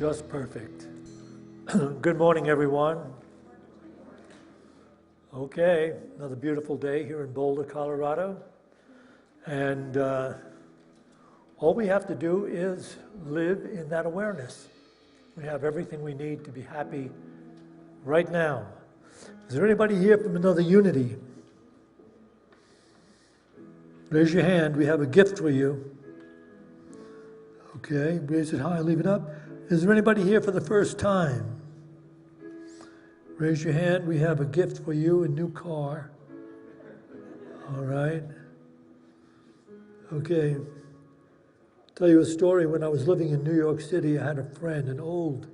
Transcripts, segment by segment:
Just perfect. Good morning, everyone. Okay, another beautiful day here in Boulder, Colorado. And all we have to do is live in that awareness. We have everything we need to be happy right now. Is there anybody here from another Unity? Raise your hand. We have a gift for you. Okay, raise it high, leave it up. Is there anybody here for the first time? Raise your hand. We have a gift for you, a new car. All right. Okay. Tell you a story. When I was living in New York City, I had a friend, an old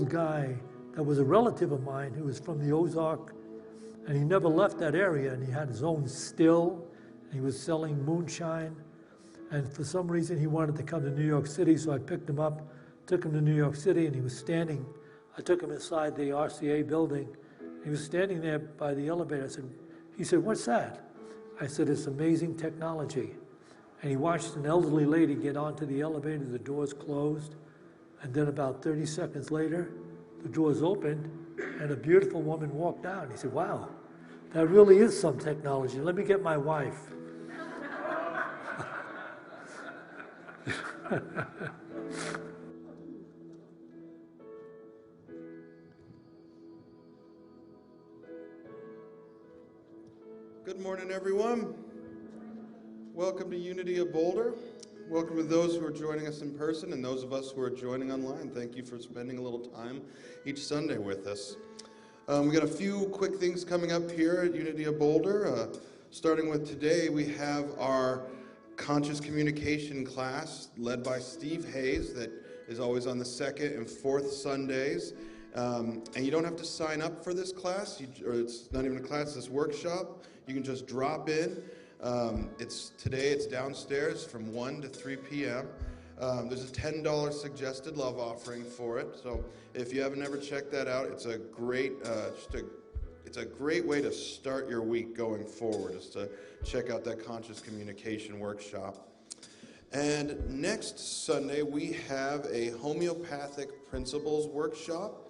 guy that was a relative of mine who was from the Ozark, and he never left that area, and he had his own still, and he was selling moonshine, and for some reason he wanted to come to New York City, so I picked him up, took him to New York City, and he was standing, I took him inside the RCA building, he was standing there by the elevator. He said, "What's that?" I said, "It's amazing technology." And he watched an elderly lady get onto the elevator, the doors closed, and then about 30 seconds later, the doors opened, and a beautiful woman walked out. He said, "Wow, that really is some technology. Let me get my wife." Good morning, everyone. Welcome to Unity of Boulder. Welcome to those who are joining us in person and those of us who are joining online. Thank you for spending a little time each Sunday with us. We got a few quick things coming up here at Unity of Boulder. Starting with today, we have our conscious communication class led by Steve Hayes that is always on the second and fourth Sundays. And you don't have to sign up for this class, or it's not even a class, this workshop. You can just drop in. Today it's downstairs from 1 to 3 p.m. There's a $10 suggested love offering for it. So if you haven't ever checked that out, it's a great way to start your week going forward, is to check out that conscious communication workshop. And next Sunday we have a homeopathic principles workshop,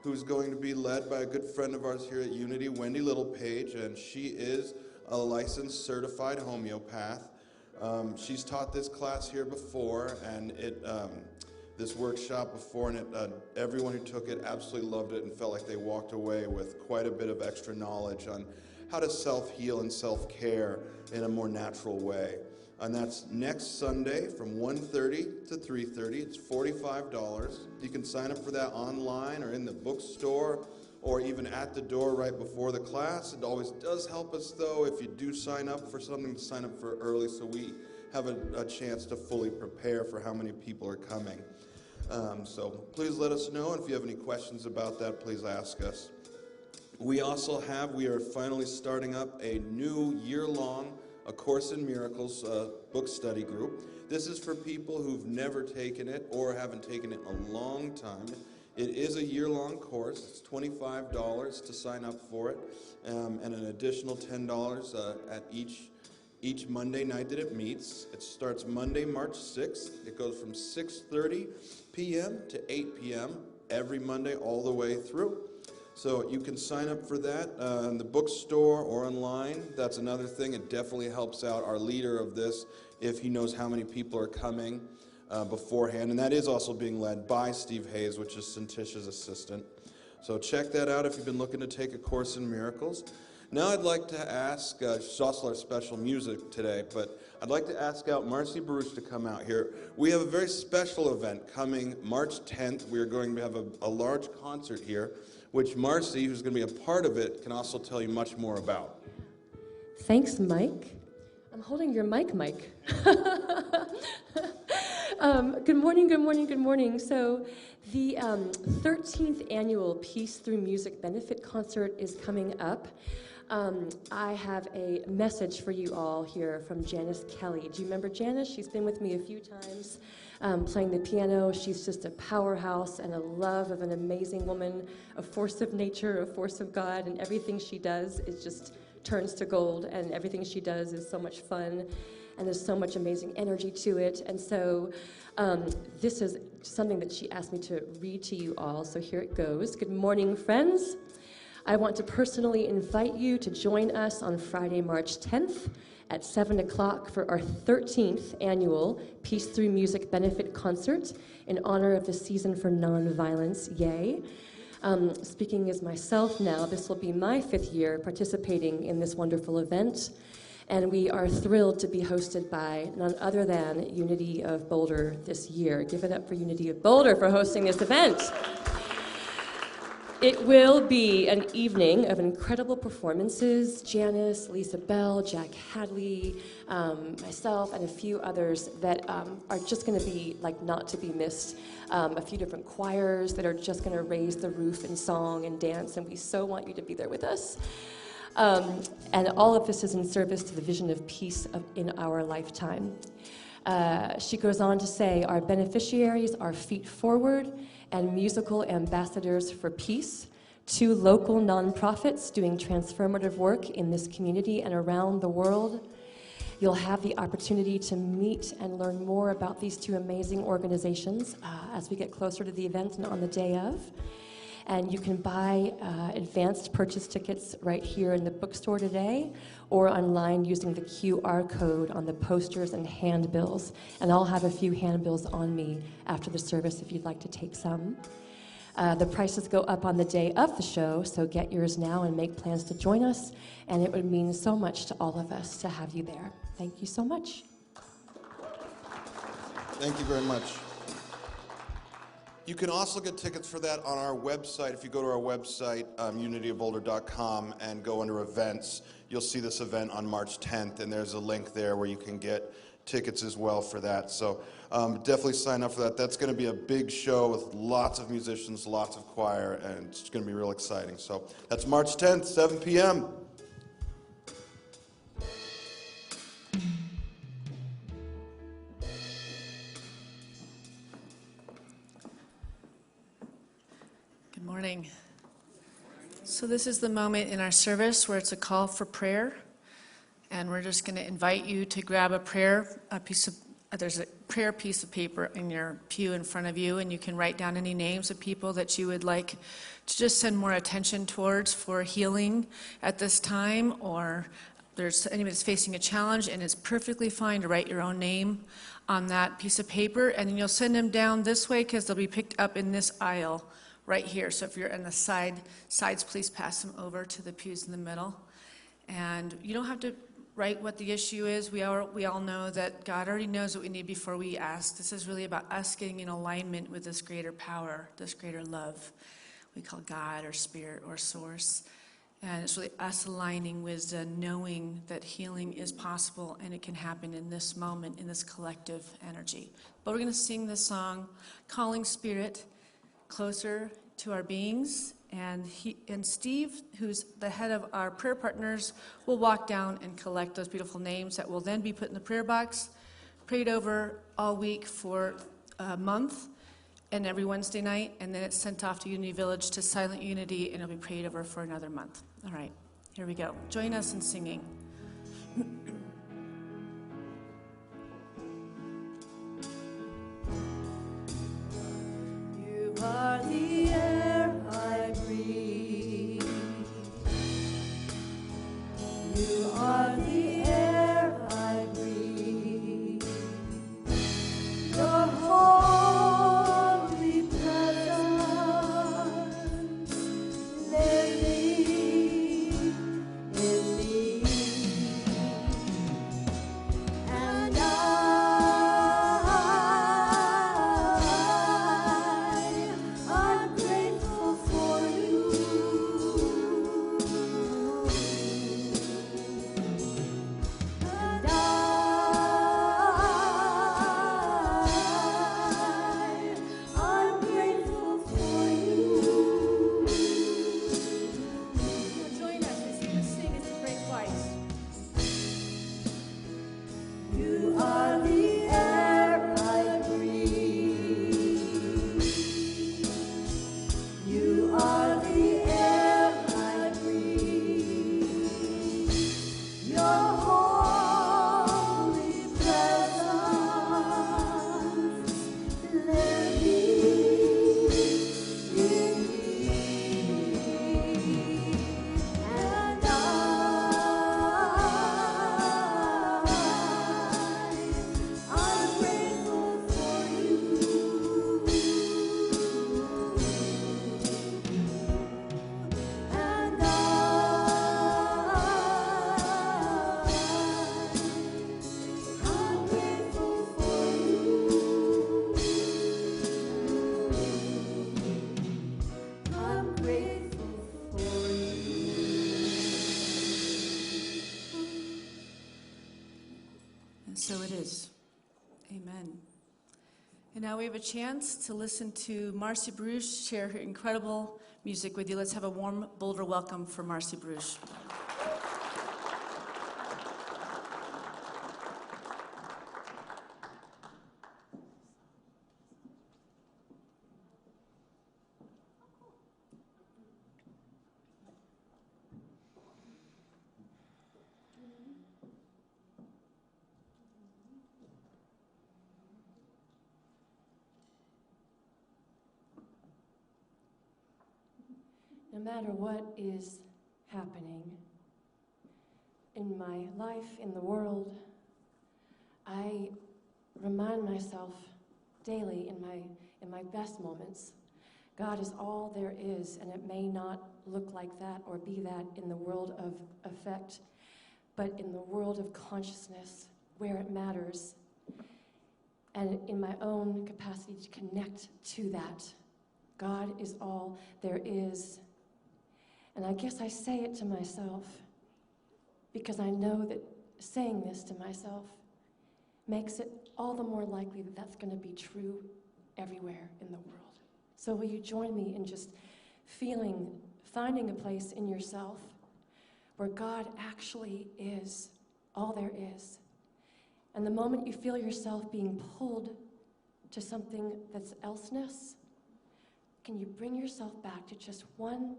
who's going to be led by a good friend of ours here at Unity, Wendy Littlepage, and she is a licensed certified homeopath. She's taught this class here before, and this workshop before, and everyone who took it absolutely loved it and felt like they walked away with quite a bit of extra knowledge on how to self-heal and self-care in a more natural way. And that's next Sunday from 1:30 to 3:30. It's $45. You can sign up for that online or in the bookstore or even at the door right before the class. It always does help us, though, if you do sign up for something, to sign up for early so we have a chance to fully prepare for how many people are coming. So please let us know, and if you have any questions about that, please ask us. We are finally starting up a new year-long A Course in Miracles book study group. This is for people who've never taken it or haven't taken it in a long time. It is a year-long course. It's $25 to sign up for it, and an additional $10 at each Monday night that it meets. It starts Monday, March 6th. It goes from 6:30 p.m. to 8 p.m. every Monday all the way through. So you can sign up for that in the bookstore or online. That's another thing. It definitely helps out our leader of this if he knows how many people are coming beforehand. And that is also being led by Steve Hayes, which is Syntysche's assistant. So check that out if you've been looking to take A Course in Miracles. Now I'd like to ask, she's also our special music today, but I'd like to ask out Marcy Baruch to come out here. We have a very special event coming March 10th. We are going to have a large concert here, which Marcy, who's going to be a part of it, can also tell you much more about. Thanks, Mike. I'm holding your mic. Good morning, good morning, good morning. So the 13th annual Peace Through Music benefit concert is coming up. I have a message for you all here from Janice Kelly. Do you remember Janice? She's been with me a few times playing the piano. She's just a powerhouse and a love of an amazing woman, a force of nature, a force of God, and everything she does is just turns to gold, and everything she does is so much fun, and there's so much amazing energy to it. And so this is something that she asked me to read to you all, so here it goes. Good morning, friends. I want to personally invite you to join us on Friday, March 10th at 7 o'clock for our 13th annual Peace Through Music benefit concert in honor of the Season for Nonviolence, Yay. Speaking as myself now, this will be my 5th year participating in this wonderful event, and we are thrilled to be hosted by none other than Unity of Boulder this year. Give it up for Unity of Boulder for hosting this event. It will be an evening of incredible performances. Janice, Lisa Bell, Jack Hadley, myself, and a few others that are just going to be like not to be missed. A few different choirs that are just going to raise the roof in song and dance, and we so want you to be there with us. And all of this is in service to the vision of peace in our lifetime. She goes on to say, our beneficiaries are Feet Forward and musical ambassadors for peace, 2 local nonprofits doing transformative work in this community and around the world. You'll have the opportunity to meet and learn more about these 2 amazing organizations as we get closer to the event and on the day of. And you can buy advanced purchase tickets right here in the bookstore today or online using the QR code on the posters and handbills. And I'll have a few handbills on me after the service if you'd like to take some. The prices go up on the day of the show, so get yours now and make plans to join us. And it would mean so much to all of us to have you there. Thank you so much. Thank you very much. You can also get tickets for that on our website. If you go to our website, unityofboulder.com, and go under events, you'll see this event on March 10th, and there's a link there where you can get tickets as well for that. So definitely sign up for that. That's going to be a big show with lots of musicians, lots of choir, and it's going to be real exciting. So that's March 10th, 7 p.m. Good morning. So this is the moment in our service where it's a call for prayer, and we're just going to invite you to grab there's a prayer piece of paper in your pew in front of you, and you can write down any names of people that you would like to just send more attention towards for healing at this time, or there's anybody that's facing a challenge, and it's perfectly fine to write your own name on that piece of paper, and then you'll send them down this way because they'll be picked up in this aisle right here. So if you're on the sides, please pass them over to the pews in the middle. And you don't have to write what the issue is. We all know that God already knows what we need before we ask. This is really about us getting in alignment with this greater power, this greater love we call God or Spirit or Source. And it's really us aligning wisdom, knowing that healing is possible and it can happen in this moment, in this collective energy. But we're going to sing this song, Calling Spirit Closer to Our Beings. And Steve, who's the head of our prayer partners, will walk down and collect those beautiful names that will then be put in the prayer box, prayed over all week for a month, and every Wednesday night, and then it's sent off to Unity Village to Silent Unity, and it'll be prayed over for another month. All right, here we go. Join us in singing. You are the air I breathe. You are the air I breathe. Your holy presence living in me. And I'm grateful for you. so it is. Amen. And now we have a chance to listen to Marcy Bruce share her incredible music with you. Let's have a warm Boulder welcome for Marcy Bruce. No matter what is happening in my life, in the world, I remind myself daily in my best moments, God is all there is, and it may not look like that or be that in the world of effect, but in the world of consciousness, where it matters, and in my own capacity to connect to that. God is all there is. And I guess I say it to myself because I know that saying this to myself makes it all the more likely that that's going to be true everywhere in the world. So will you join me in just finding a place in yourself where God actually is all there is. And the moment you feel yourself being pulled to something that's elseness, can you bring yourself back to just one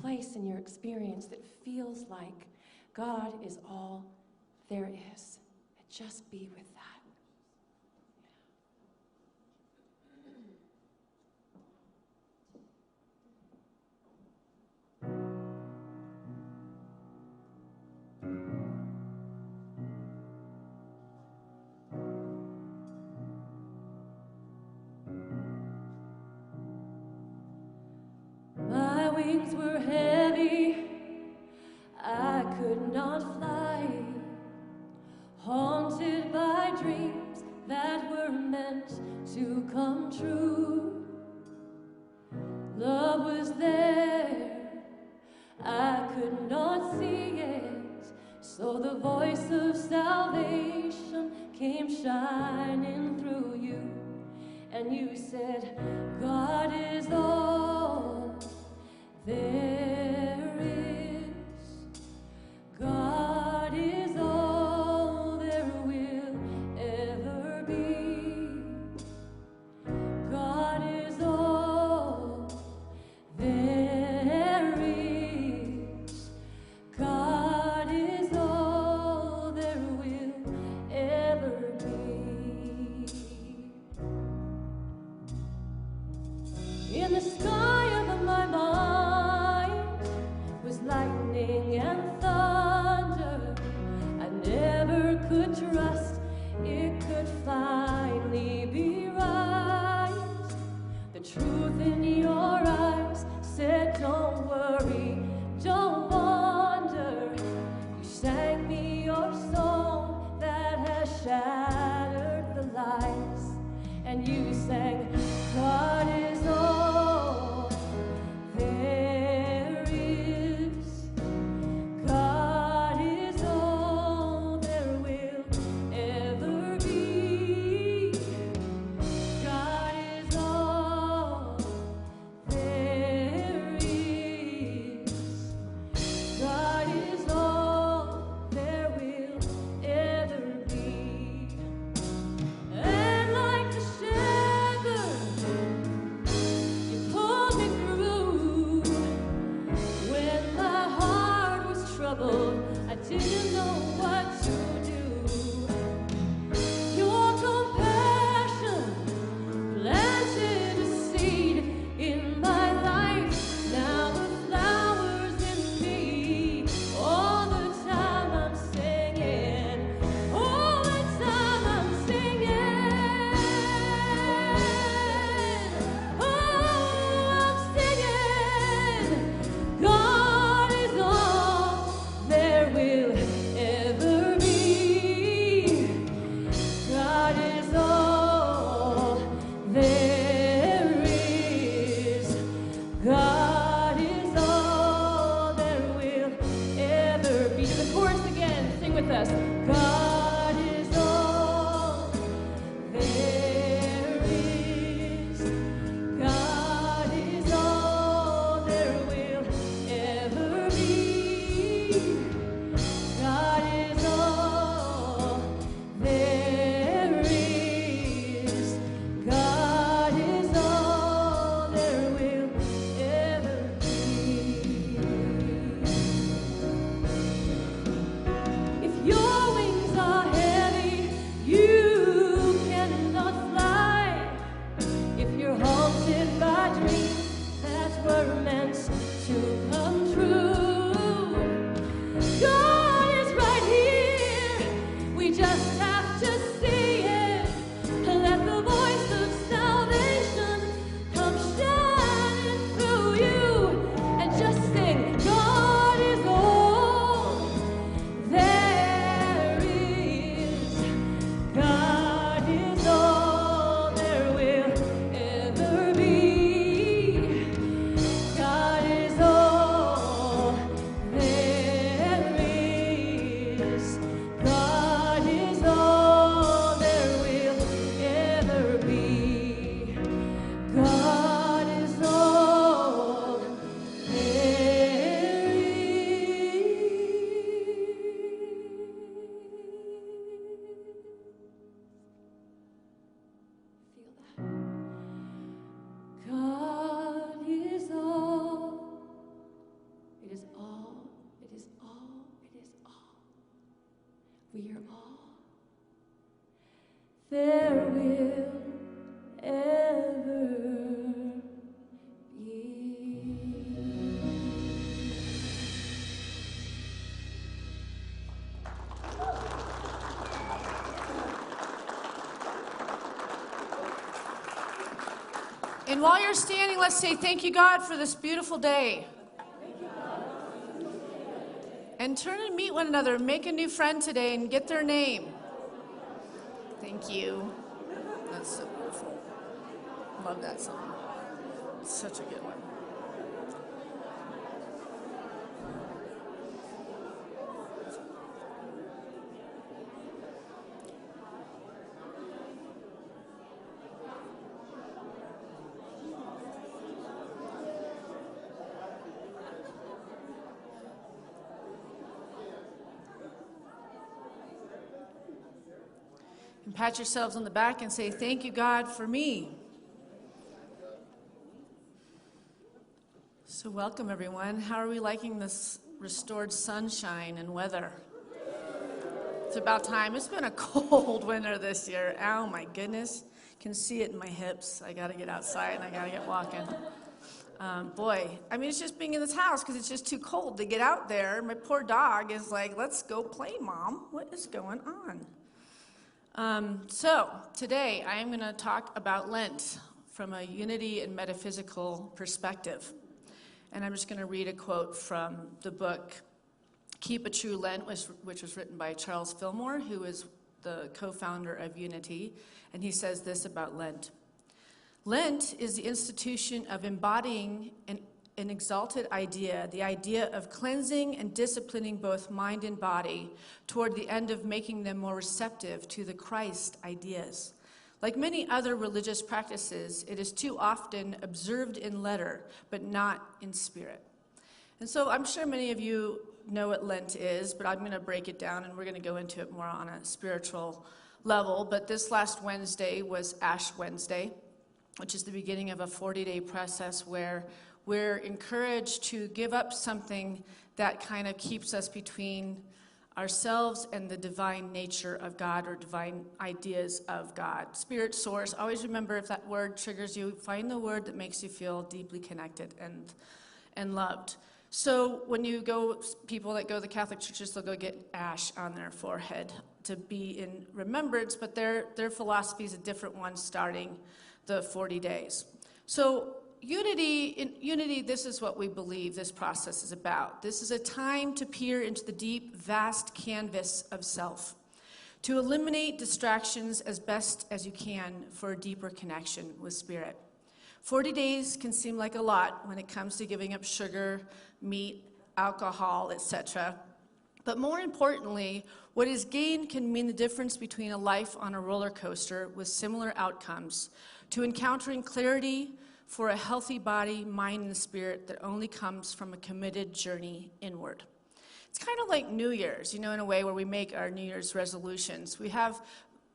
place in your experience that feels like God is all there is, and just be with that. My wings were heavy, I could not fly, haunted by dreams that were meant to come true. Love was there, I could not see it, so the voice of salvation came shining through you. And you said, God is all there is. God is all there will ever be. God is all there is. God is all there will ever be. In the sky of my mind was lightning and thunder. I never could trust it could finally be right. The truth in your eyes said, don't worry, don't wonder. You sang me your song that has shattered the lies. And you sang, God is all there is. God is all there will ever be. God is all there is. God is all there will ever be. And like the shepherd, you pulled me through. When my heart was troubled, I didn't know what to do. Your compassion planted a seed in my life. Now the flowers in me. All the time I'm singing. All the time I'm singing. Oh, I'm singing. God is all there will ever we are all. There will ever be. And while you're standing, let's say thank you, God, for this beautiful day. And turn and meet one another. Make a new friend today and get their name. Thank you. That's so beautiful. Love that song. It's such a good one. And pat yourselves on the back and say, thank you, God, for me. So welcome, everyone. How are we liking this restored sunshine and weather? It's about time. It's been a cold winter this year. Oh, my goodness. Can see it in my hips. I got to get outside and I got to get walking. Boy, I mean, it's just being in this house because it's just too cold to get out there. My poor dog is like, let's go play, Mom. What is going on? So today I am going to talk about Lent from a unity and metaphysical perspective. And I'm just going to read a quote from the book Keep a True Lent, which was written by Charles Fillmore, who is the co-founder of Unity. And he says this about Lent. Lent is the institution of embodying an exalted idea, the idea of cleansing and disciplining both mind and body toward the end of making them more receptive to the Christ ideas. Like many other religious practices, it is too often observed in letter, but not in spirit. And so I'm sure many of you know what Lent is, but I'm going to break it down and we're going to go into it more on a spiritual level. But this last Wednesday was Ash Wednesday, which is the beginning of a 40-day process where we're encouraged to give up something that kind of keeps us between ourselves and the divine nature of God or divine ideas of God. Spirit source, always remember if that word triggers you, find the word that makes you feel deeply connected and loved. So when you go, people that go to the Catholic churches, they'll go get ash on their forehead to be in remembrance, but their philosophy is a different one starting the 40 days. So in unity, this is what we believe this process is about. This is a time to peer into the deep, vast canvas of self, to eliminate distractions as best as you can for a deeper connection with Spirit. 40 days can seem like a lot when it comes to giving up sugar, meat, alcohol, etc. But more importantly, what is gained can mean the difference between a life on a roller coaster with similar outcomes to encountering clarity for a healthy body, mind, and spirit that only comes from a committed journey inward. It's kind of like New Year's, in a way where we make our New Year's resolutions. We have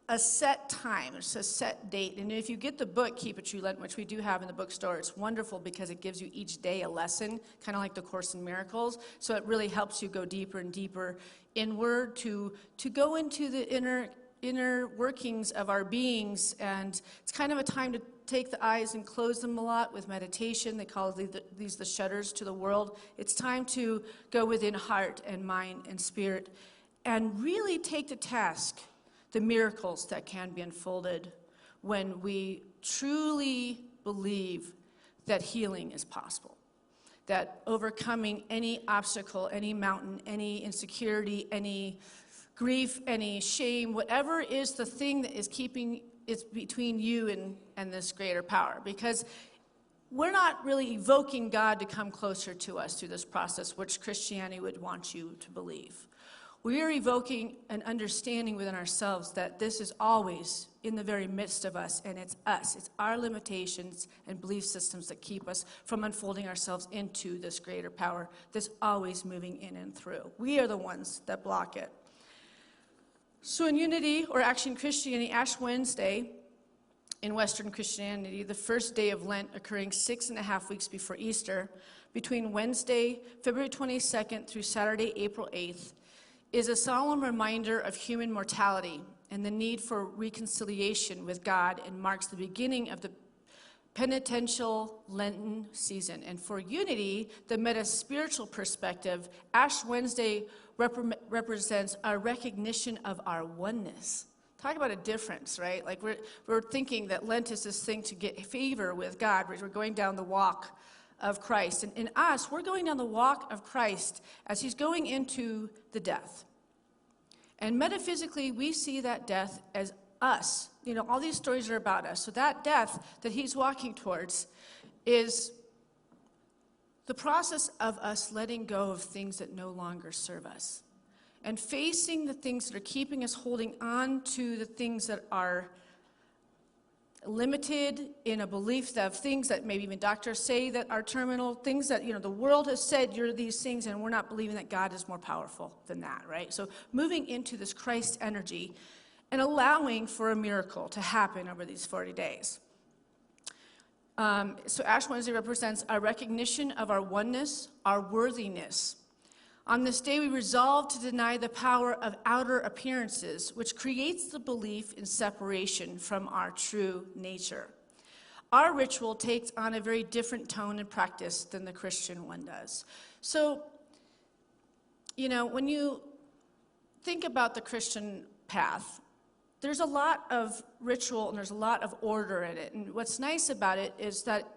a set time, it's a set date, and if you get the book, Keep a True Lent, which we do have in the bookstore, it's wonderful because it gives you each day a lesson, kind of like the Course in Miracles, so it really helps you go deeper and deeper inward to go into the inner workings of our beings, and it's kind of a time to take the eyes and close them a lot with meditation. They call these the shutters to the world. It's time to go within heart and mind and spirit and really take to task the miracles that can be unfolded when we truly believe that healing is possible, that overcoming any obstacle, any mountain, any insecurity, any grief, any shame, whatever is the thing that is keeping it's between you and this greater power, because we're not really evoking God to come closer to us through this process, which Christianity would want you to believe. We are evoking an understanding within ourselves that this is always in the very midst of us, and it's us. It's our limitations and belief systems that keep us from unfolding ourselves into this greater power that's always moving in and through. We are the ones that block it. So in Unity, or actually in Christianity, Ash Wednesday, in Western Christianity, the first day of Lent occurring 6.5 weeks before Easter, between Wednesday, February 22nd through Saturday, April 8th, is a solemn reminder of human mortality and the need for reconciliation with God, and marks the beginning of the penitential Lenten season. And for Unity, the meta-spiritual perspective, Ash Wednesday represents our recognition of our oneness. Talk about a difference, right? Like we're thinking that Lent is this thing to get favor with God. We're going down the walk of Christ. And in us, we're going down the walk of Christ as he's going into the death. And metaphysically, we see that death as us. You know, all these stories are about us. So that death that he's walking towards is the process of us letting go of things that no longer serve us, and facing the things that are keeping us holding on to the things that are limited in a belief of things that maybe even doctors say that are terminal, things that, you know, the world has said you're these things, and we're not believing that God is more powerful than that, right? So moving into this Christ energy and allowing for a miracle to happen over these 40 days. So Ash Wednesday represents our recognition of our oneness, our worthiness. On this day, we resolve to deny the power of outer appearances, which creates the belief in separation from our true nature. Our ritual takes on a very different tone and practice than the Christian one does. So, you know, when you think about the Christian path, there's a lot of ritual and there's a lot of order in it. And what's nice about it is that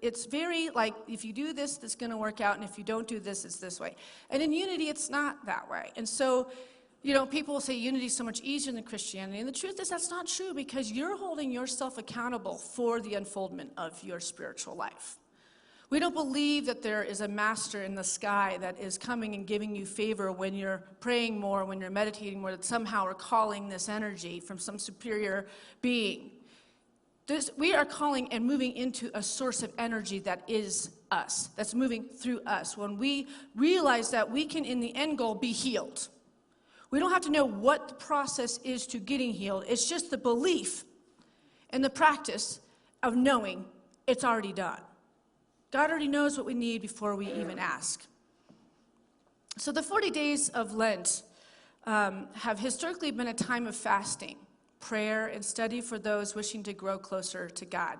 it's very like, if you do this, it's going to work out, and if you don't do this, it's this way. And in Unity, it's not that way. And so, you know, people will say Unity is so much easier than Christianity. And the truth is that's not true, because you're holding yourself accountable for the unfoldment of your spiritual life. We don't believe that there is a master in the sky that is coming and giving you favor when you're praying more, when you're meditating more, that somehow are calling this energy from some superior being. We are calling and moving into a source of energy that is us, that's moving through us. When we realize that we can, in the end goal, be healed. We don't have to know what the process is to getting healed. It's just the belief and the practice of knowing it's already done. God already knows what we need before we even ask. So the 40 days of Lent have historically been a time of fasting, prayer, and study for those wishing to grow closer to God.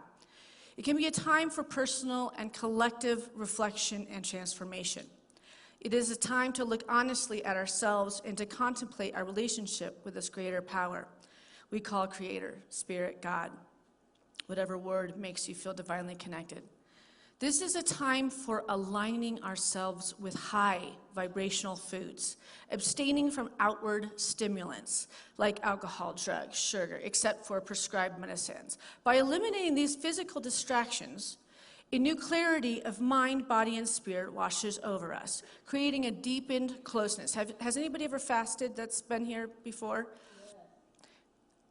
It can be a time for personal and collective reflection and transformation. It is a time to look honestly at ourselves and to contemplate our relationship with this greater power we call Creator, Spirit, God, whatever word makes you feel divinely connected. This is a time for aligning ourselves with high vibrational foods, abstaining from outward stimulants like alcohol, drugs, sugar, except for prescribed medicines. By eliminating these physical distractions, a new clarity of mind, body, and spirit washes over us, creating a deepened closeness. Has anybody ever fasted that's been here before? Yes.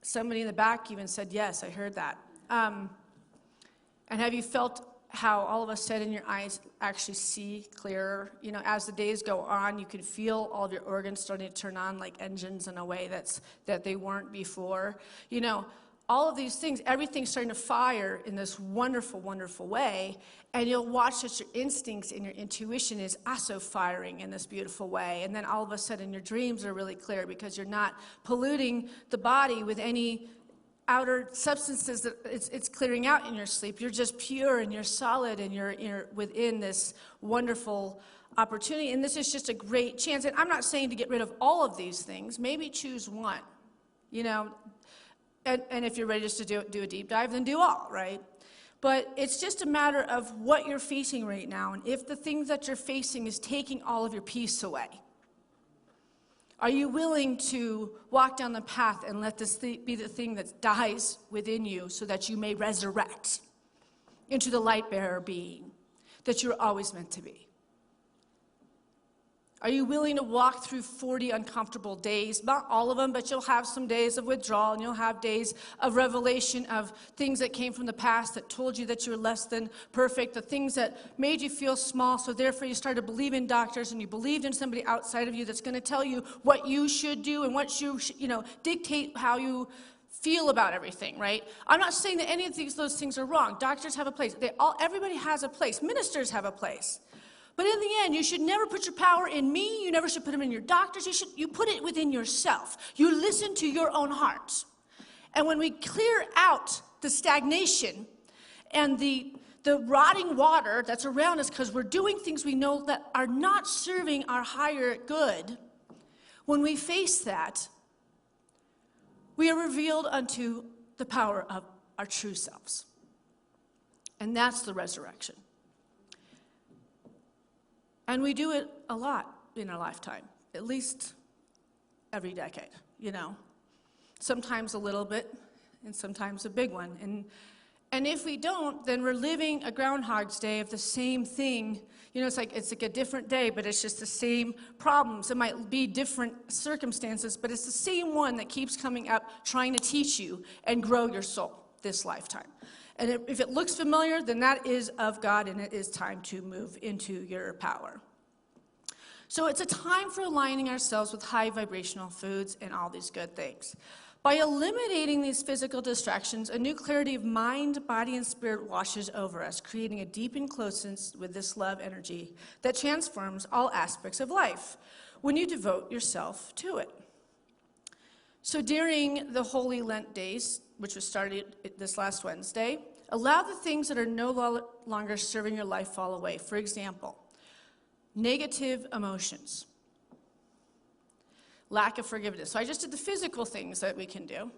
Somebody in the back even said, yes, I heard that. And have you felt how all of a sudden your eyes actually see clearer? You know, as the days go on, you can feel all of your organs starting to turn on like engines in a way that they weren't before. You know, all of these things, everything's starting to fire in this wonderful, wonderful way, and you'll watch that your instincts and your intuition is also firing in this beautiful way, and then all of a sudden your dreams are really clear because you're not polluting the body with any outer substances that it's clearing out in your sleep. You're just pure and you're solid and you're within this wonderful opportunity. And this is just a great chance. And I'm not saying to get rid of all of these things. Maybe choose one, you know. And if you're ready just to do a deep dive, then do all, right? But it's just a matter of what you're facing right now. And if the things that you're facing is taking all of your peace away, are you willing to walk down the path and let this be the thing that dies within you so that you may resurrect into the light bearer being that you're always meant to be? Are you willing to walk through 40 uncomfortable days? Not all of them, but you'll have some days of withdrawal, and you'll have days of revelation of things that came from the past that told you that you were less than perfect, the things that made you feel small, so therefore you started to believe in doctors, and you believed in somebody outside of you that's going to tell you what you should do and what you dictate how you feel about everything, right? I'm not saying that any of those things are wrong. Doctors have a place. Everybody has a place. Ministers have a place. But in the end, you should never put your power in me. You never should put them in your doctors. You put it within yourself. You listen to your own heart. And when we clear out the stagnation and the rotting water that's around us because we're doing things we know that are not serving our higher good, when we face that, we are revealed unto the power of our true selves. And that's the resurrection. And we do it a lot in our lifetime, at least every decade, you know. Sometimes a little bit, and sometimes a big one. And if we don't, then we're living a Groundhog's Day of the same thing. You know, it's like a different day, but it's just the same problems. It might be different circumstances, but it's the same one that keeps coming up, trying to teach you and grow your soul this lifetime. And if it looks familiar, then that is of God, and it is time to move into your power. So it's a time for aligning ourselves with high vibrational foods and all these good things. By eliminating these physical distractions, a new clarity of mind, body, and spirit washes over us, creating a deepened closeness with this love energy that transforms all aspects of life when you devote yourself to it. So during the Holy Lent days, which was started this last Wednesday, allow the things that are no longer serving your life fall away. For example, negative emotions. Lack of forgiveness. So I just did the physical things that we can do.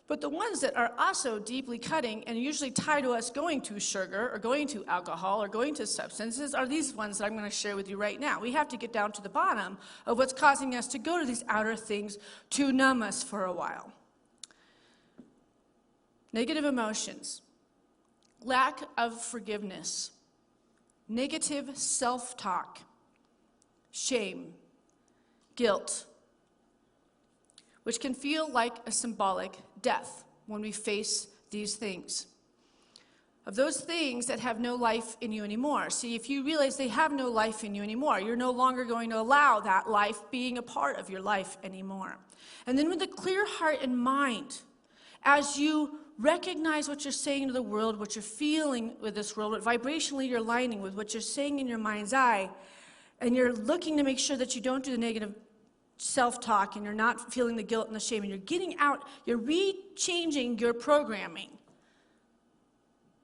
But the ones that are also deeply cutting and usually tie to us going to sugar or going to alcohol or going to substances are these ones that I'm going to share with you right now. We have to get down to the bottom of what's causing us to go to these outer things to numb us for a while. Negative emotions. Lack of forgiveness. Negative self-talk. Shame. Guilt, which can feel like a symbolic death when we face these things. Of those things that have no life in you anymore. See, if you realize they have no life in you anymore, you're no longer going to allow that life being a part of your life anymore. And then with a clear heart and mind, as you recognize what you're saying to the world, what you're feeling with this world, what vibrationally you're aligning with, what you're saying in your mind's eye, and you're looking to make sure that you don't do the negative self-talk and you're not feeling the guilt and the shame and you're getting out, you're re-changing your programming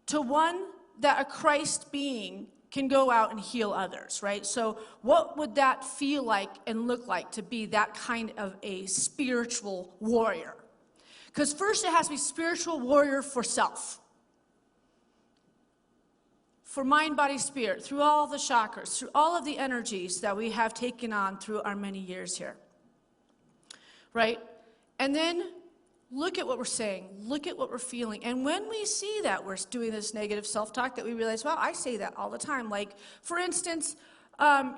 to one that a Christ being can go out and heal others, right? So what would that feel like and look like to be that kind of a spiritual warrior? Because first it has to be spiritual warrior for self. For mind, body, spirit, through all the chakras, through all of the energies that we have taken on through our many years here. Right? And then look at what we're saying. Look at what we're feeling. And when we see that we're doing this negative self-talk, that we realize, wow, I say that all the time. Like, for instance,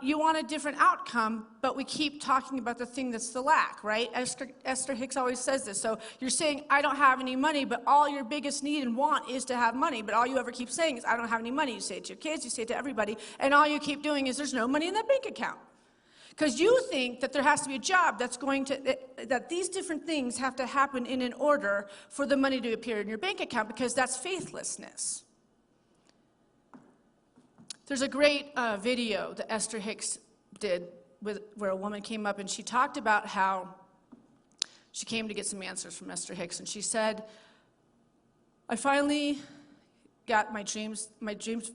you want a different outcome, but we keep talking about the thing that's the lack, right? Esther Hicks always says this. So you're saying, I don't have any money, but all your biggest need and want is to have money. But all you ever keep saying is, I don't have any money. You say it to your kids, you say it to everybody, and all you keep doing is there's no money in that bank account. Because you think that there has to be a job that's going to, that these different things have to happen in an order for the money to appear in your bank account, because that's faithlessness. There's a great video that Esther Hicks did where a woman came up and she talked about how she came to get some answers from Esther Hicks, and she said, I finally got my dreams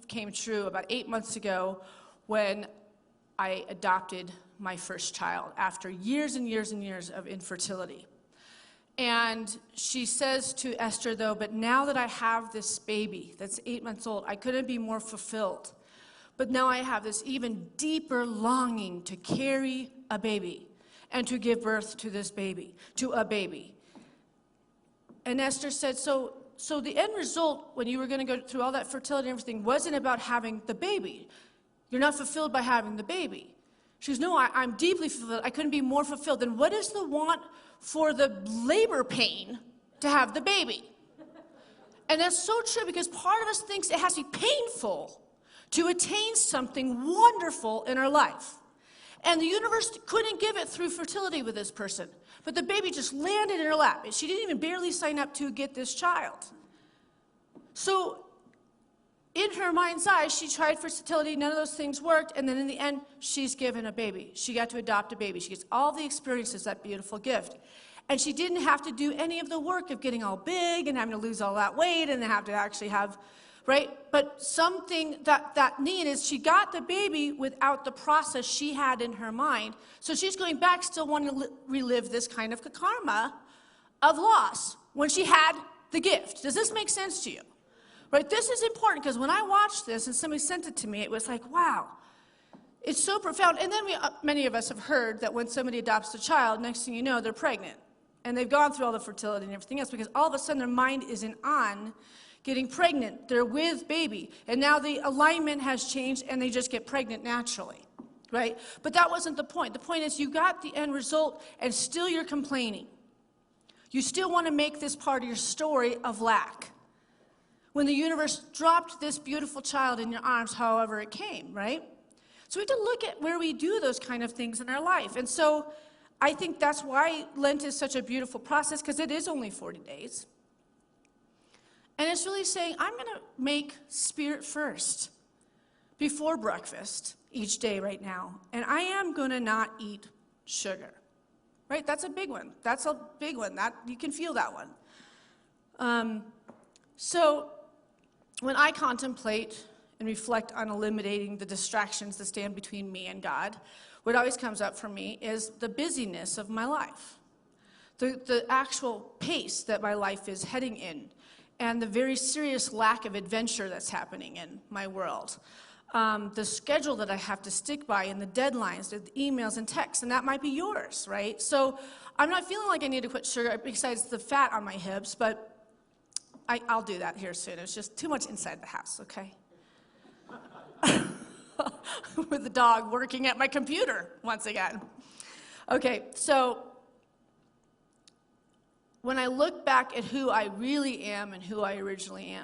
came true about 8 months ago when I adopted my first child after years and years and years of infertility. And she says to Esther, though, but now that I have this baby that's 8 months old, I couldn't be more fulfilled. But now I have this even deeper longing to carry a baby and to give birth to this baby, to a baby. And Esther said, so the end result, when you were going to go through all that fertility and everything, wasn't about having the baby. You're not fulfilled by having the baby. She goes, no, I'm deeply fulfilled. I couldn't be more fulfilled. Then what is the want for the labor pain to have the baby? And that's so true, because part of us thinks it has to be painful to attain something wonderful in our life. And the universe couldn't give it through fertility with this person. But the baby just landed in her lap. She didn't even barely sign up to get this child. So in her mind's eye, she tried for fertility, none of those things worked, and then in the end, she's given a baby. She got to adopt a baby. She gets all the experiences, that beautiful gift. And she didn't have to do any of the work of getting all big and having to lose all that weight and have to actually have, right? But something that neat is she got the baby without the process she had in her mind. So she's going back still wanting to relive this kind of karma of loss when she had the gift. Does this make sense to you? Right, this is important because when I watched this and somebody sent it to me, it was like, wow, it's so profound. And then many of us have heard that when somebody adopts a child, next thing you know, they're pregnant. And they've gone through all the fertility and everything else because all of a sudden their mind isn't on getting pregnant. They're with baby. And now the alignment has changed and they just get pregnant naturally, right? But that wasn't the point. The point is you got the end result and still you're complaining. You still want to make this part of your story of lack. When the universe dropped this beautiful child in your arms, however it came, right? So we have to look at where we do those kind of things in our life. And so I think that's why Lent is such a beautiful process, because it is only 40 days. And it's really saying, I'm going to make spirit first before breakfast each day right now. And I am going to not eat sugar, right? That's a big one. That's a big one. That you can feel that one. So when I contemplate and reflect on eliminating the distractions that stand between me and God, what always comes up for me is the busyness of my life, the actual pace that my life is heading in, and the very serious lack of adventure that's happening in my world. The schedule that I have to stick by and the deadlines, the emails and texts, and that might be yours, right? So I'm not feeling like I need to quit sugar besides the fat on my hips, but I'll do that here soon. It's just too much inside the house, okay? With the dog working at my computer once again. Okay, so when I look back at who I really am and who I originally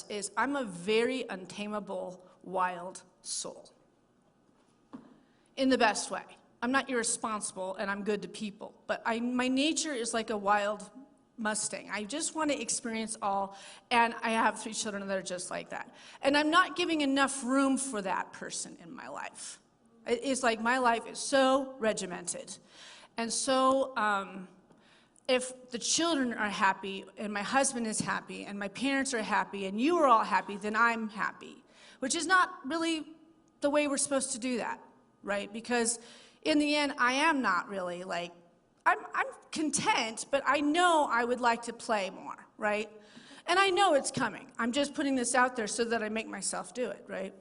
is I'm a very untamable, wild soul. In the best way. I'm not irresponsible and I'm good to people, but my nature is like a wild Mustang. I just want to experience all, and I have 3 children that are just like that. And I'm not giving enough room for that person in my life. It's like my life is so regimented. And so if the children are happy, and my husband is happy, and my parents are happy, and you are all happy, then I'm happy. Which is not really the way we're supposed to do that, right? Because in the end, I am not really like, I'm content, but I know I would like to play more, right? And I know it's coming. I'm just putting this out there so that I make myself do it, right?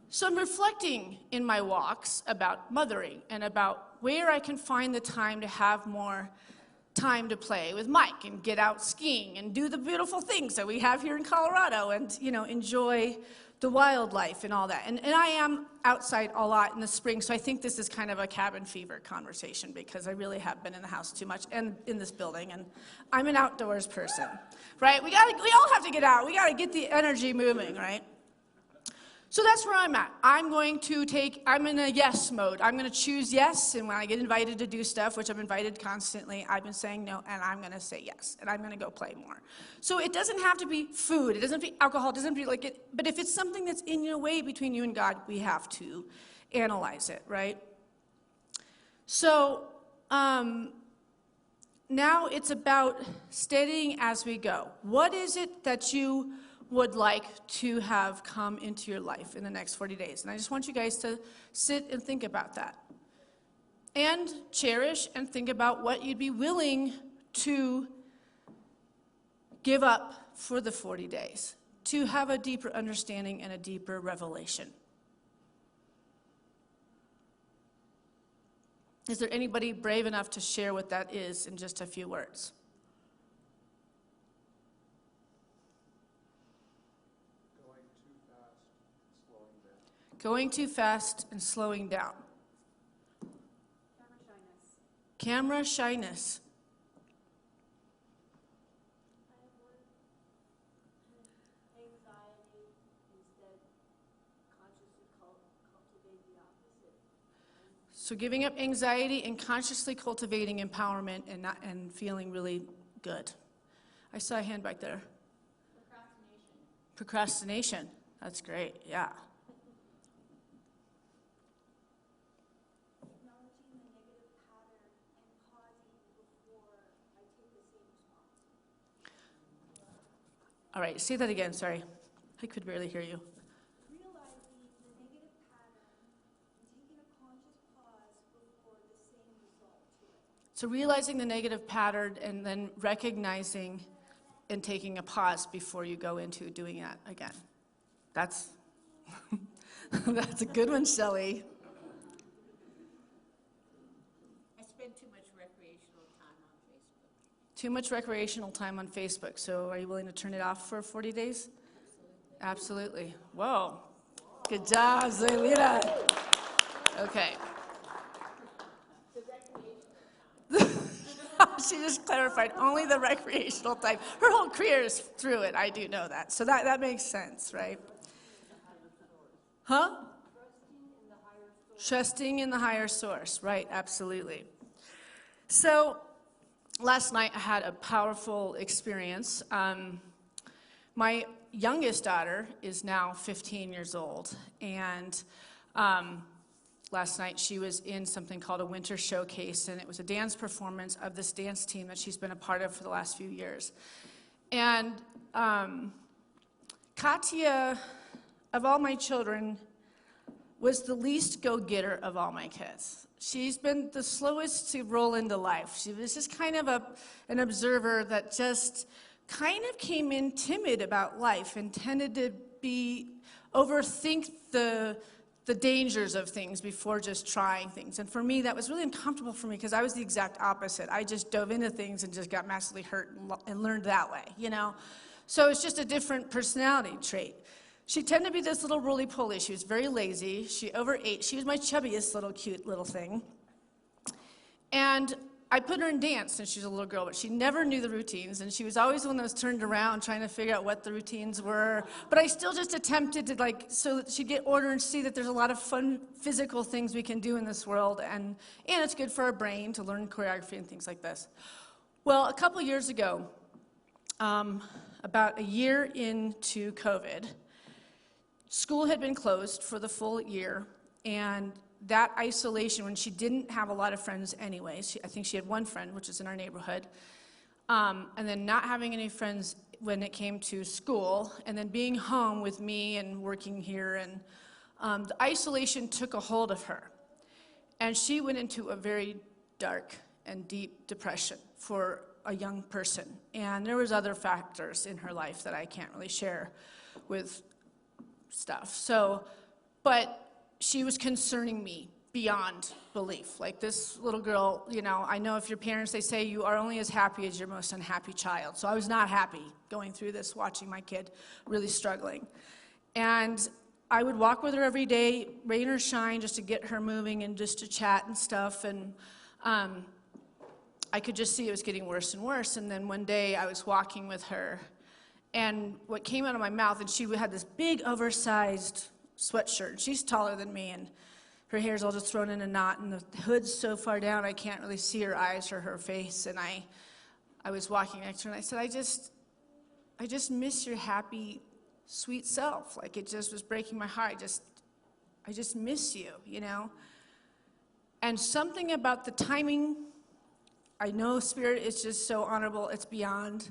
So I'm reflecting in my walks about mothering and about where I can find the time to have more time to play with Mike and get out skiing and do the beautiful things that we have here in Colorado and, enjoy the wildlife and all that. And I am outside a lot in the spring, so I think this is kind of a cabin fever conversation because I really have been in the house too much and in this building, and I'm an outdoors person, right? We all have to get out. We got to get the energy moving, right? So that's where I'm at. I'm in a yes mode. I'm going to choose yes, and when I get invited to do stuff, which I'm invited constantly, I've been saying no, and I'm going to say yes, and I'm going to go play more. So it doesn't have to be food. It doesn't have to be alcohol. It doesn't have to be like it. But if it's something that's in your way between you and God, we have to analyze it, right? So now it's about studying as we go. What is it that you would like to have come into your life in the next 40 days? And I just want you guys to sit and think about that. And cherish and think about what you'd be willing to give up for the 40 days to have a deeper understanding and a deeper revelation. Is there anybody brave enough to share what that is in just a few words? Going too fast and slowing down. Camera shyness. Anxiety instead consciously cultivate the opposite. So giving up anxiety and consciously cultivating empowerment and feeling really good. I saw a hand back there. Procrastination. That's great, yeah. Acknowledging the negative pattern and pausing before I take the same response. All right, say that again, sorry. I could barely hear you. Realizing the negative pattern and taking a conscious pause before the same result to it. So realizing the negative pattern and then recognizing and taking a pause before you go into doing that again. That's, that's a good one, Shelley. I spend too much recreational time on Facebook. Too much recreational time on Facebook, so are you willing to turn it off for 40 days? Absolutely. Whoa. Good job, Zelina. Okay. She just clarified, only the recreational type. Her whole career is through it, I do know that. So that makes sense, right? Huh? Trusting in the higher source, right, absolutely. So last night I had a powerful experience. My youngest daughter is now 15 years old, and last night she was in something called a winter showcase, and it was a dance performance of this dance team that she's been a part of for the last few years. And Katya, of all my children, was the least go-getter of all my kids. She's been the slowest to roll into life. She was just kind of an observer that just kind of came in timid about life and tended to overthink the dangers of things before just trying things. And for me, that was really uncomfortable for me because I was the exact opposite. I just dove into things and just got massively hurt and learned that way, you know? So it's just a different personality trait. She tended to be this little roly-poly. She was very lazy. She overate. She was my chubbiest little cute little thing. And I put her in dance since she was a little girl, but she never knew the routines, and she was always the one that was turned around trying to figure out what the routines were. But I still just attempted to, so that she'd get order and see that there's a lot of fun physical things we can do in this world, and it's good for our brain to learn choreography and things like this. Well, a couple years ago, about a year into COVID, school had been closed for the full year, and that isolation, when she didn't have a lot of friends anyway, I think she had one friend, which is in our neighborhood, and then not having any friends when it came to school, and then being home with me and working here, and the isolation took a hold of her. And she went into a very dark and deep depression for a young person. And there was other factors in her life that I can't really share with stuff. But she was concerning me beyond belief. Like this little girl, I know if your parents, they say you are only as happy as your most unhappy child. So I was not happy going through this, watching my kid really struggling. And I would walk with her every day, rain or shine, just to get her moving and just to chat and stuff. And I could just see it was getting worse and worse. And then one day I was walking with her, and what came out of my mouth, and she had this big oversized sweatshirt. She's taller than me, and her hair's all just thrown in a knot, and the hood's so far down I can't really see her eyes or her face. And I was walking next to her, and I said, I just miss your happy, sweet self. Like, it just was breaking my heart. I just miss you, And something about the timing, I know Spirit is just so honorable, it's beyond.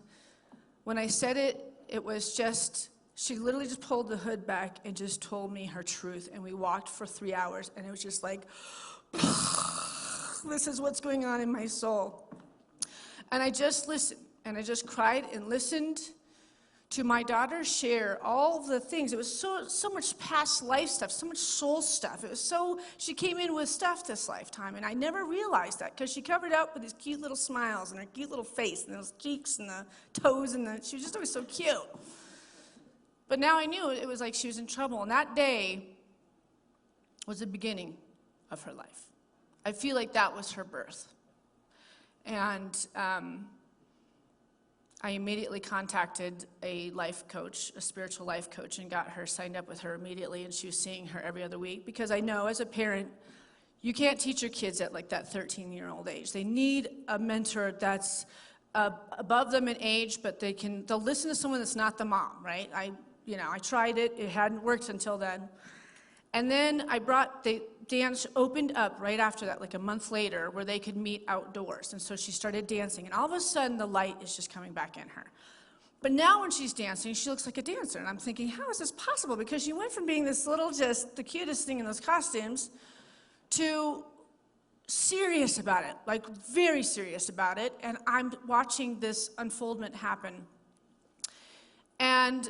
When I said it, it was just, she literally just pulled the hood back and just told me her truth. And we walked for 3 hours, and it was just like, this is what's going on in my soul. And I just listened, and I just cried and listened to my daughter share all the things. It was so much past life stuff, so much soul stuff. It was she came in with stuff this lifetime, and I never realized that because she covered up with these cute little smiles and her cute little face and those cheeks and the toes, and she was just always so cute. But now I knew it was like she was in trouble, and that day was the beginning of her life. I feel like that was her birth. And I immediately contacted a life coach, a spiritual life coach, and got her signed up with her immediately, and she was seeing her every other week, because I know as a parent, you can't teach your kids at like that 13-year-old age. They need a mentor that's above them in age, but they'll listen to someone that's not the mom, right? I tried it. It hadn't worked until then. And then the dance opened up right after that, like a month later, where they could meet outdoors. And so she started dancing, and all of a sudden the light is just coming back in her. But now when she's dancing, she looks like a dancer. And I'm thinking, how is this possible? Because she went from being this little, just the cutest thing in those costumes, to serious about it, like very serious about it. And I'm watching this unfoldment happen. And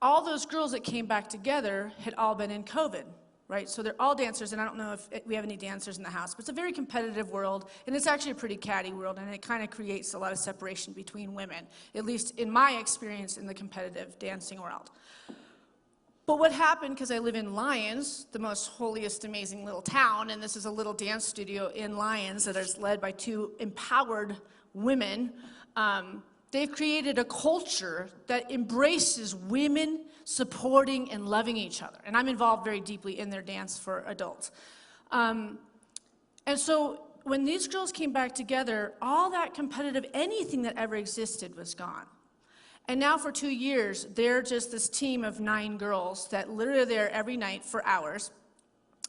all those girls that came back together had all been in COVID, right? So they're all dancers, and I don't know if we have any dancers in the house, but it's a very competitive world, and it's actually a pretty catty world, and it kind of creates a lot of separation between women, at least in my experience in the competitive dancing world. But what happened, because I live in Lyons, the most holiest, amazing little town, and this is a little dance studio in Lyons that is led by 2 empowered women, they've created a culture that embraces women supporting and loving each other. And I'm involved very deeply in their dance for adults. And so when these girls came back together, all that competitive, anything that ever existed was gone. And now for 2 years, they're just this team of 9 girls that literally are there every night for hours.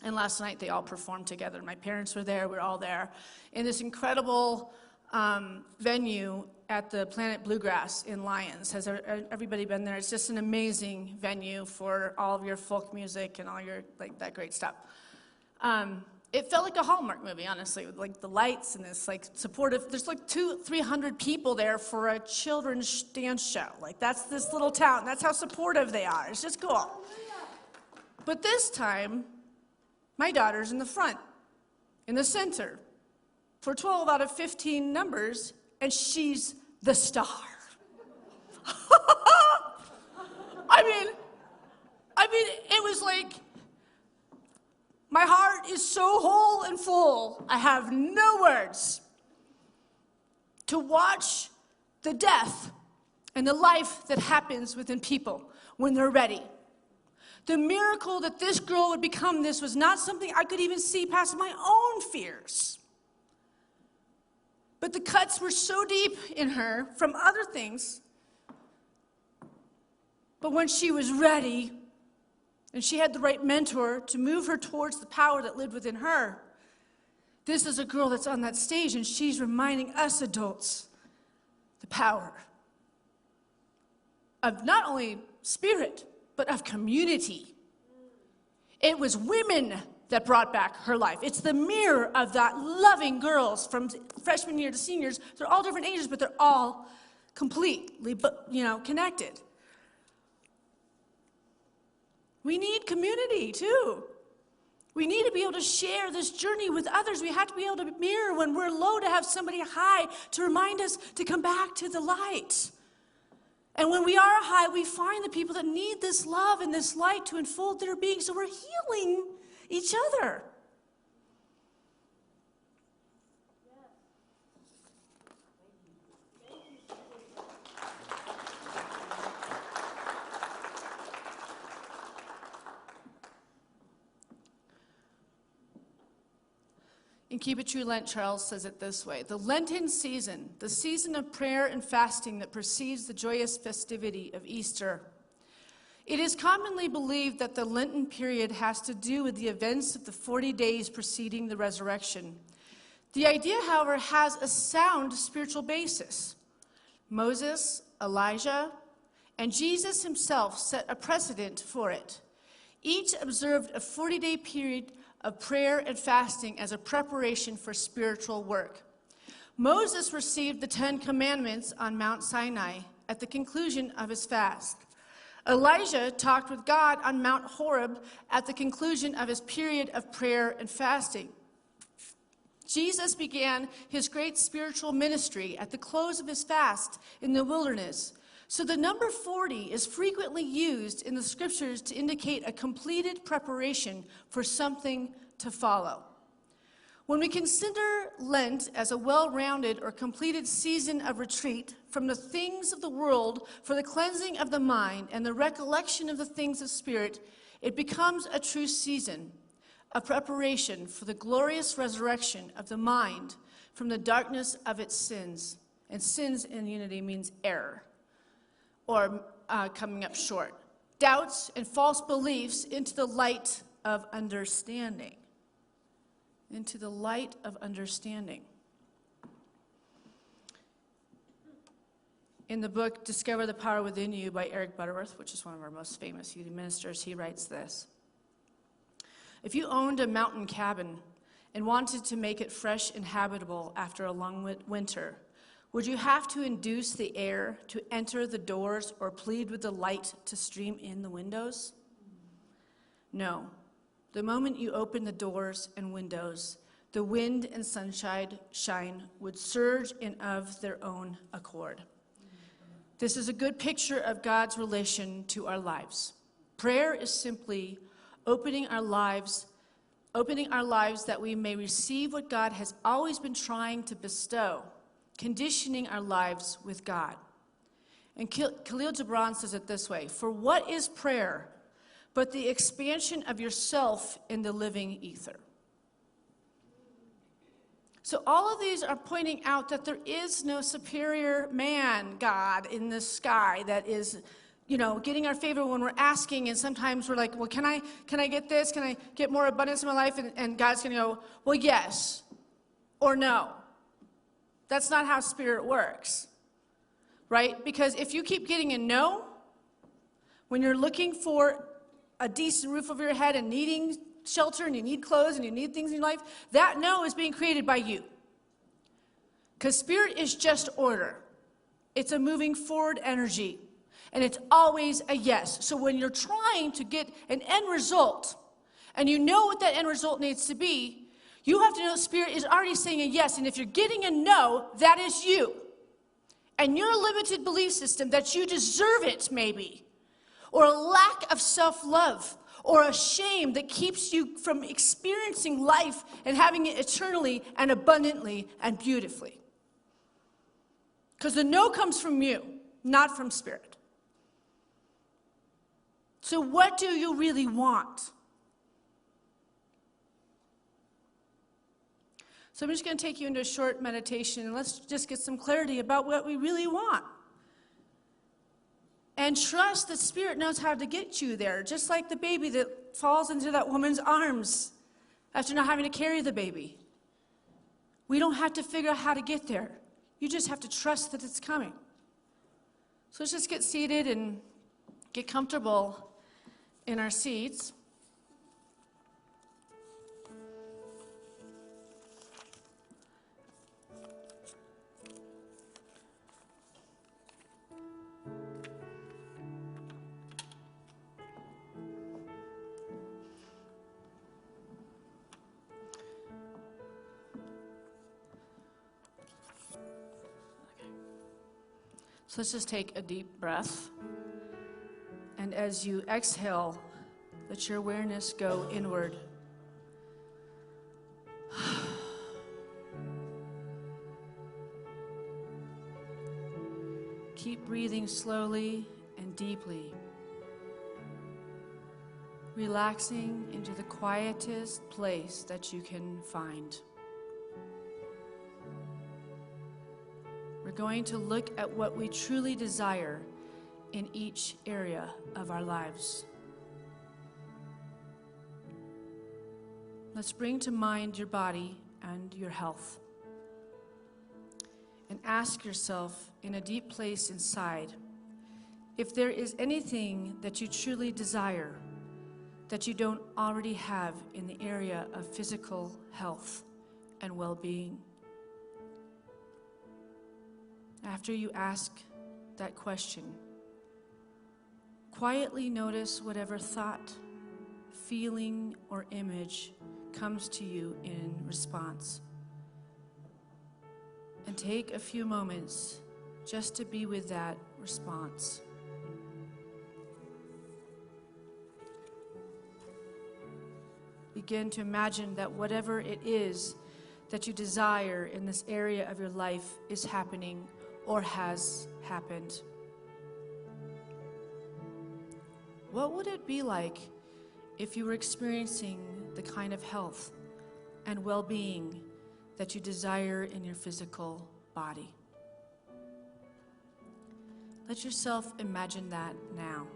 And last night they all performed together. My parents were there, we're all there, in this incredible venue at the Planet Bluegrass in Lyons. Has everybody been there? It's just an amazing venue for all of your folk music and all your, like, that great stuff. It felt like a Hallmark movie, honestly, with like the lights and this like supportive, there's like 200-300 people there for a children's dance show. Like, that's this little town. That's how supportive they are. It's just cool. But this time, my daughter's in the front, in the center, for 12 out of 15 numbers, and she's the star. I mean, it was like, my heart is so whole and full, I have no words to watch the death and the life that happens within people when they're ready. The miracle that this girl would become this was not something I could even see past my own fears. But the cuts were so deep in her from other things. But when she was ready, and she had the right mentor to move her towards the power that lived within her, this is a girl that's on that stage, and she's reminding us adults the power of not only spirit, but of community. It was women that brought back her life. It's the mirror of that loving girls from freshman year to seniors. They're all different ages, but they're all completely, connected. We need community too. We need to be able to share this journey with others. We have to be able to mirror when we're low, to have somebody high to remind us to come back to the light. And when we are high, we find the people that need this love and this light to unfold their being, so we're healing each other. In Keep It True Lent, Charles says it this way: the Lenten season, the season of prayer and fasting that precedes the joyous festivity of Easter. It is commonly believed that the Lenten period has to do with the events of the 40 days preceding the resurrection. The idea, however, has a sound spiritual basis. Moses, Elijah, and Jesus himself set a precedent for it. Each observed a 40-day period of prayer and fasting as a preparation for spiritual work. Moses received the 10 Commandments on Mount Sinai at the conclusion of his fast. Elijah talked with God on Mount Horeb at the conclusion of his period of prayer and fasting. Jesus began his great spiritual ministry at the close of his fast in the wilderness. So the number 40 is frequently used in the scriptures to indicate a completed preparation for something to follow. When we consider Lent as a well-rounded or completed season of retreat from the things of the world for the cleansing of the mind and the recollection of the things of spirit, it becomes a true season, a preparation for the glorious resurrection of the mind from the darkness of its sins. And sins in Unity means error, or coming up short. doubts, and false beliefs into the light of understanding. Into the light of understanding. In the book, Discover the Power Within You by Eric Butterworth, which is one of our most famous youth ministers, he writes this. If you owned a mountain cabin and wanted to make it fresh and habitable after a long winter, would you have to induce the air to enter the doors or plead with the light to stream in the windows? No. The moment you open the doors and windows, the wind and sunshine would surge in of their own accord. This is a good picture of God's relation to our lives. Prayer is simply opening our lives that we may receive what God has always been trying to bestow, conditioning our lives with God. And Khalil Gibran says it this way, for what is prayer but the expansion of yourself in the living ether? So all of these are pointing out that there is no superior man, God, in the sky that is, getting our favor when we're asking, and sometimes we're like, well, can I get this? Can I get more abundance in my life? And God's going to go, well, yes or no. That's not how spirit works, right? Because if you keep getting a no, when you're looking for a decent roof over your head and needing shelter and you need clothes and you need things in your life, that no is being created by you. Because spirit is just order. It's a moving forward energy. And it's always a yes. So when you're trying to get an end result, and you know what that end result needs to be, you have to know spirit is already saying a yes. And if you're getting a no, that is you. And your limited belief system that you deserve it, maybe, or a lack of self-love, or a shame that keeps you from experiencing life and having it eternally and abundantly and beautifully. Because the no comes from you, not from spirit. So what do you really want? So I'm just going to take you into a short meditation, and let's just get some clarity about what we really want. And trust that spirit knows how to get you there, just like the baby that falls into that woman's arms after not having to carry the baby. We don't have to figure out how to get there. You just have to trust that it's coming. So let's just get seated and get comfortable in our seats. So let's just take a deep breath. And as you exhale, let your awareness go inward. Keep breathing slowly and deeply, relaxing into the quietest place that you can find. We're going to look at what we truly desire in each area of our lives. Let's bring to mind your body and your health. And ask yourself in a deep place inside if there is anything that you truly desire that you don't already have in the area of physical health and well-being. After you ask that question, quietly notice whatever thought, feeling, or image comes to you in response. And take a few moments just to be with that response. Begin to imagine that whatever it is that you desire in this area of your life is happening or has happened. What would it be like if you were experiencing the kind of health and well-being that you desire in your physical body? Let yourself imagine that now.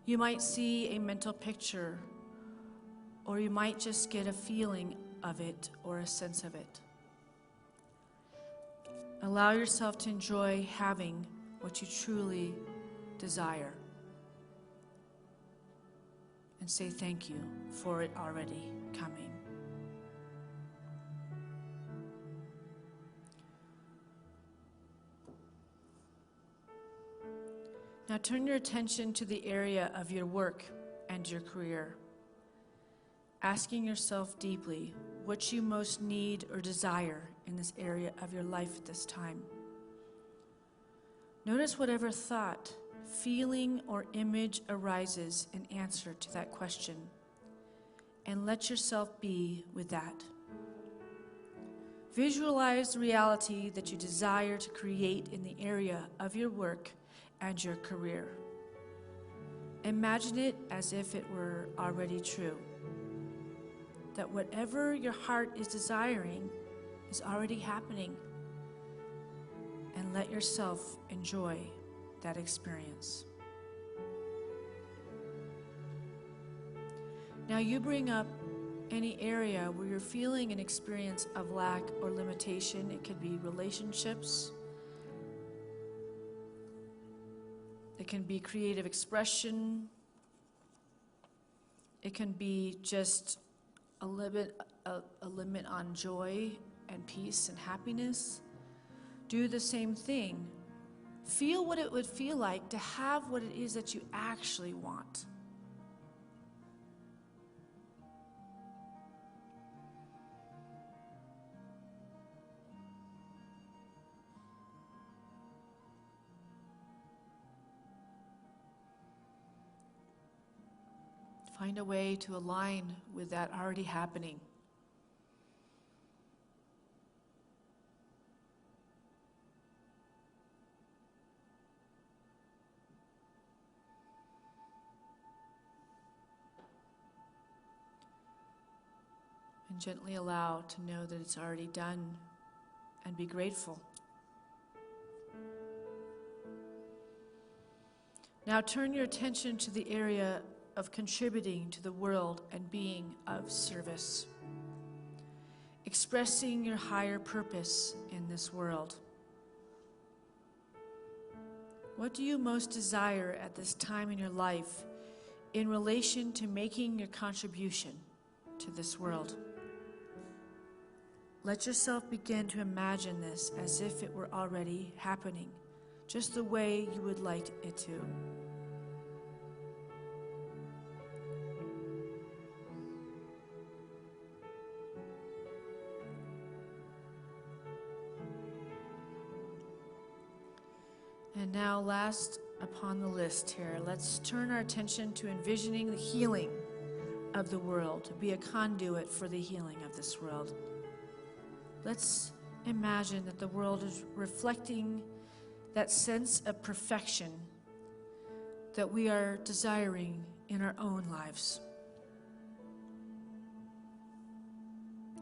You might see a mental picture, or you might just get a feeling of it or a sense of it. Allow yourself to enjoy having what you truly desire. And say thank you for it already coming. Now turn your attention to the area of your work and your career, asking yourself deeply what you most need or desire in this area of your life at this time. Notice whatever thought, feeling, or image arises in answer to that question, and let yourself be with that. Visualize the reality that you desire to create in the area of your work and your career. Imagine it as if it were already true, that whatever your heart is desiring is already happening, and let yourself enjoy that experience. Now you bring up any area where you're feeling an experience of lack or limitation. It could be relationships. It can be creative expression. It can be just a limit on joy and peace and happiness. Do the same thing. Feel what it would feel like to have what it is that you actually want. Find a way to align with that already happening. And gently allow to know that it's already done, and be grateful. Now turn your attention to the area of contributing to the world and being of service. Expressing your higher purpose in this world. What do you most desire at this time in your life in relation to making your contribution to this world? Let yourself begin to imagine this as if it were already happening, just the way you would like it to. And now, last upon the list here, let's turn our attention to envisioning the healing of the world, to be a conduit for the healing of this world. Let's imagine that the world is reflecting that sense of perfection that we are desiring in our own lives.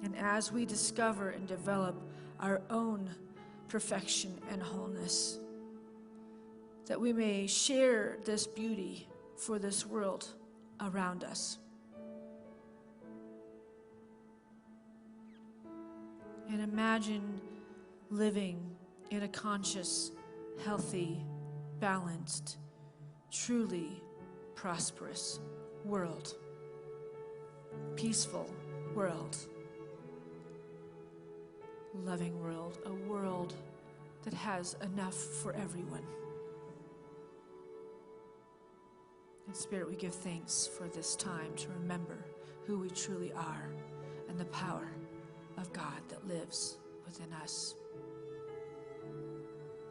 And as we discover and develop our own perfection and wholeness, that we may share this beauty for this world around us. And imagine living in a conscious, healthy, balanced, truly prosperous world. Peaceful world. Loving world. A world that has enough for everyone. In Spirit, we give thanks for this time to remember who we truly are and the power of God that lives within us.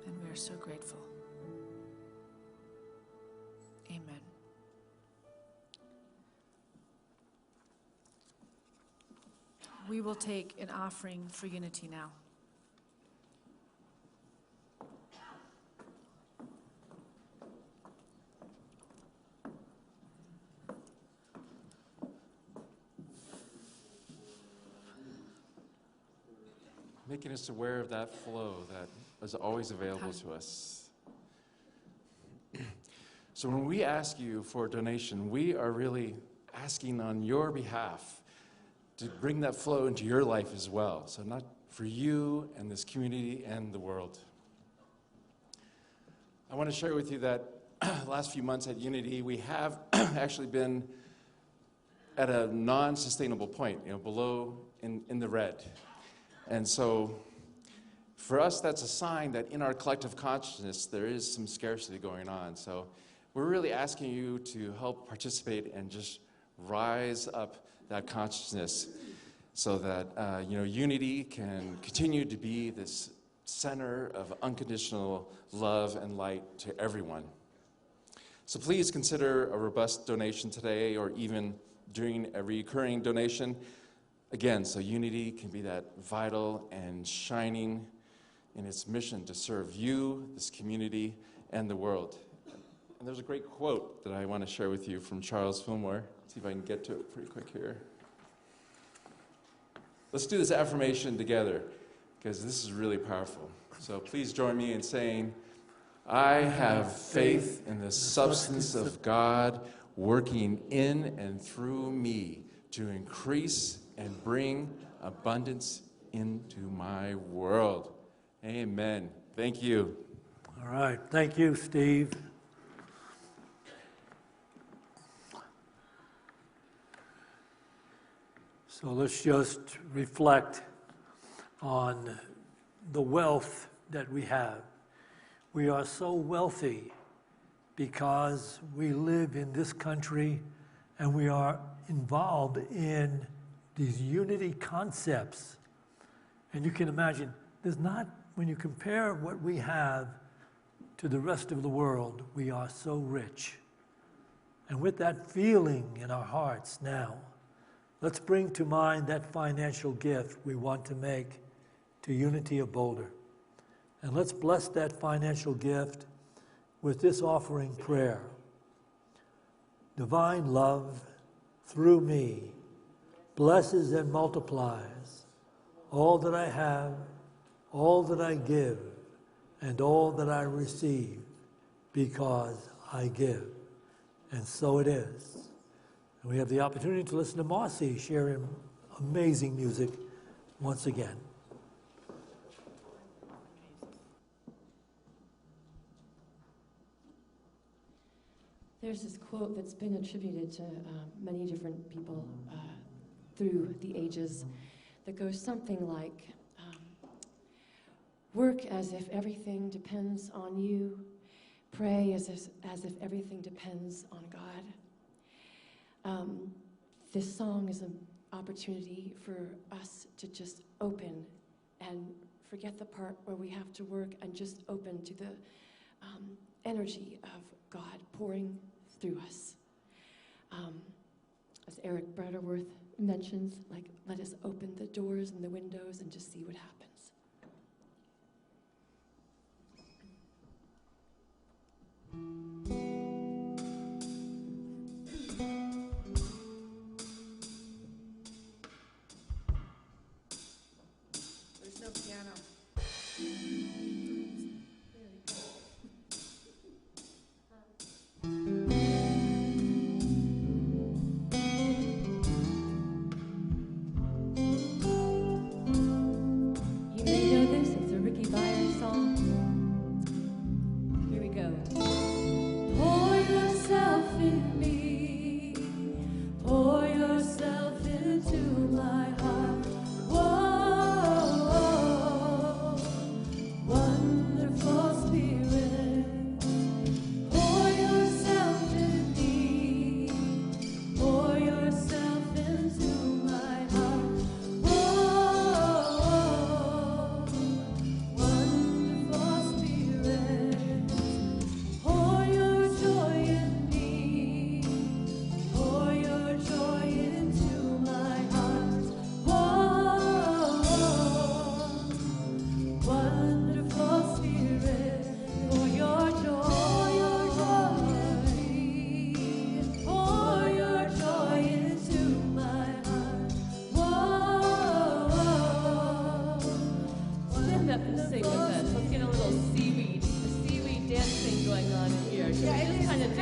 And we are so grateful. Amen. We will take an offering for unity now. Making us aware of that flow that is always available to us. So when we ask you for a donation, we are really asking on your behalf to bring that flow into your life as well. So not for you and this community and the world. I want to share with you that the last few months at Unity, we have actually been at a non-sustainable point, below in the red. And so for us, that's a sign that in our collective consciousness, there is some scarcity going on. So we're really asking you to help participate and just rise up that consciousness so that Unity can continue to be this center of unconditional love and light to everyone. So please consider a robust donation today or even during a recurring donation. Again, so Unity can be that vital and shining in its mission to serve you, this community, and the world. And there's a great quote that I want to share with you from Charles Fillmore. See if I can get to it pretty quick here. Let's do this affirmation together, because this is really powerful. So please join me in saying, I have faith in the substance of God working in and through me to increase and bring abundance into my world. Amen. Thank you. All right. Thank you, Steve. So let's just reflect on the wealth that we have. We are so wealthy because we live in this country and we are involved in these unity concepts. And you can imagine, there's not, when you compare what we have to the rest of the world, we are so rich. And with that feeling in our hearts now, let's bring to mind that financial gift we want to make to Unity of Boulder. And let's bless that financial gift with this offering prayer. Divine love, through me, blesses and multiplies all that I have, all that I give, and all that I receive, because I give. And so it is. And we have the opportunity to listen to Marcy sharing amazing music once again. There's this quote that's been attributed to many different people through the ages that goes something like, work as if everything depends on you, pray as if everything depends on God. This song is an opportunity for us to just open and forget the part where we have to work and just open to the energy of God pouring through us. As Eric Butterworth mentions, like, let us open the doors and the windows and just see what happens. There's no piano. You may know this, it's a Ricky Byers song. Here we go. Pour yourself in me, pour yourself into my heart. Whoa, wonderful Spirit, pour yourself in me, pour yourself into my heart. Whoa, wonderful Spirit, pour your joy in me, pour your joy into my heart. Whoa, wonderful Spirit, pour your joy into my heart. Whoa, stand up and sing with us. Let's get a little seaweed, the seaweed dancing going on in here. Can we just kind of do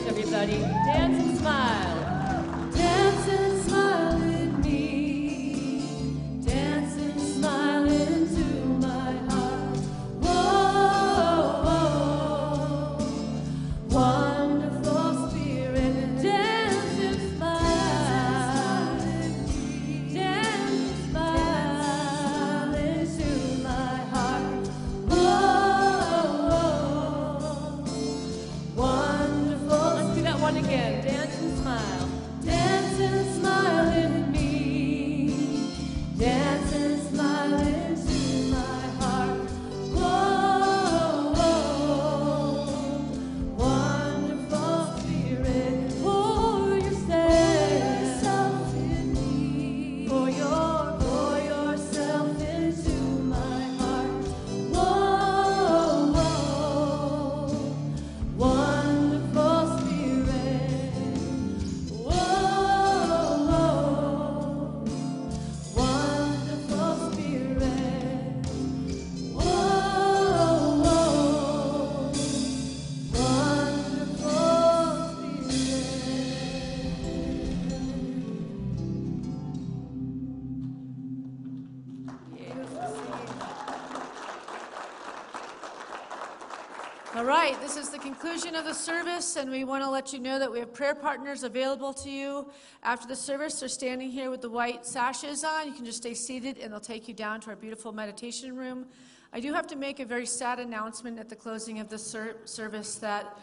everybody. Dance and smile. Dance and smile with me. Dance and smile into my heart. Whoa, whoa. Wonderful spirit. Dance and smile. Dance and smile into my heart. Whoa, wonderful. Let's do that one again. Dance and smile. Dance and smile in me. Dance and smile into my heart. Whoa, wonderful spirit. Pour yourself in me. Pour yourself into my heart. Whoa, wonderful spirit. Whoa, wonderful spirit. Whoa, wonderful All right, this is the conclusion of the service, and we want to let you know that we have prayer partners available to you after the service. They're standing here with the white sashes on. You can just stay seated, and they'll take you down to our beautiful meditation room. I do have to make a very sad announcement at the closing of the service that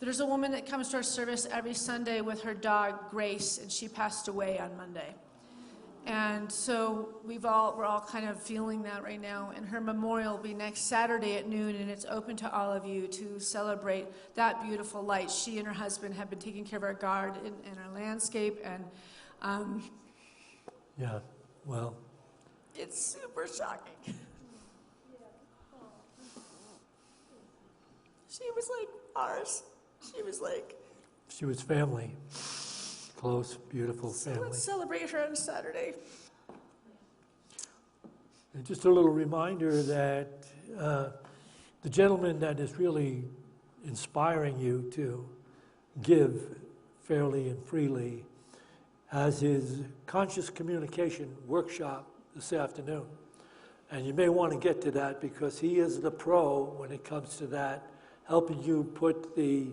there's a woman that comes to our service every Sunday with her dog, Grace, and she passed away on Monday. And so we're all kind of feeling that right now. And her memorial will be next Saturday at noon, and it's open to all of you to celebrate that beautiful light. She and her husband have been taking care of our garden and our landscape, and Yeah, well, it's super shocking. She was like ours. She was like, she was family. Close, beautiful so family. let's celebrate her on Saturday. And just a little reminder that the gentleman that is really inspiring you to give fairly and freely has his conscious communication workshop this afternoon. And you may want to get to that because he is the pro when it comes to that, helping you put the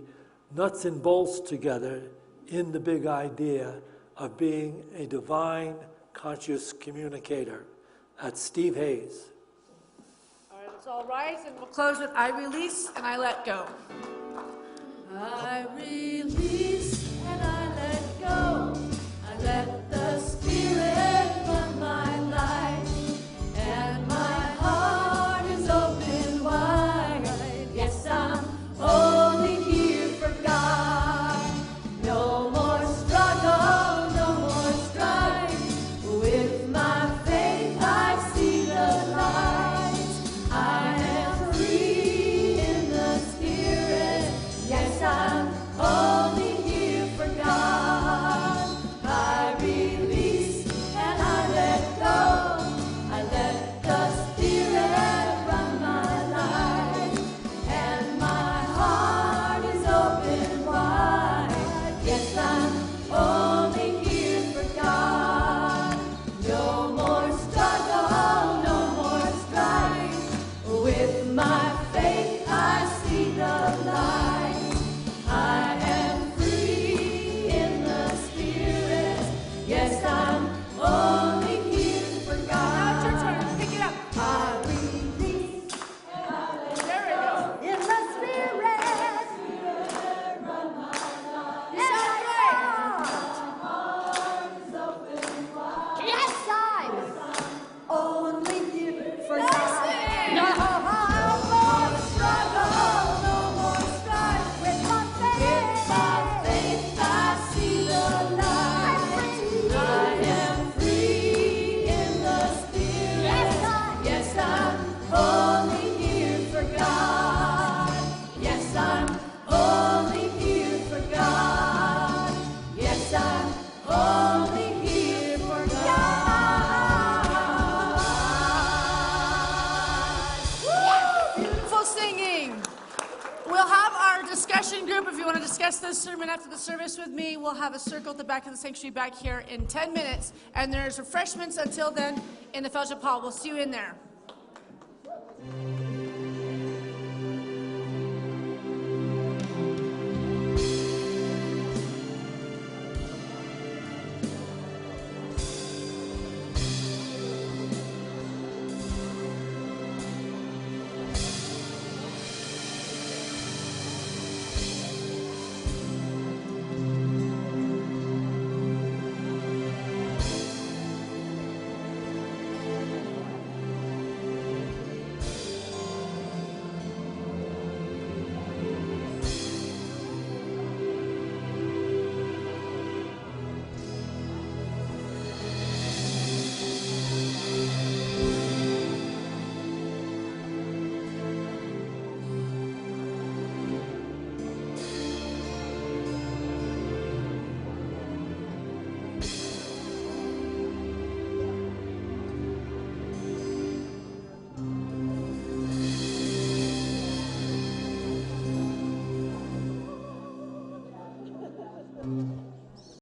nuts and bolts together in the big idea of being a divine conscious communicator. That's Steve Hayes. All right, let's all rise, and we'll close with I release and I let go. I release and I let go. I let the Spirit run my life, and my heart is open wide. Yes, I'm only here for God. No more struggle, no more strife. With my faith I see the light. I am free in the Spirit. group, if you want to discuss this sermon after the service with me, we'll have a circle at the back of the sanctuary back here in 10 minutes. And there's refreshments until then in the fellowship hall. We'll see you in there.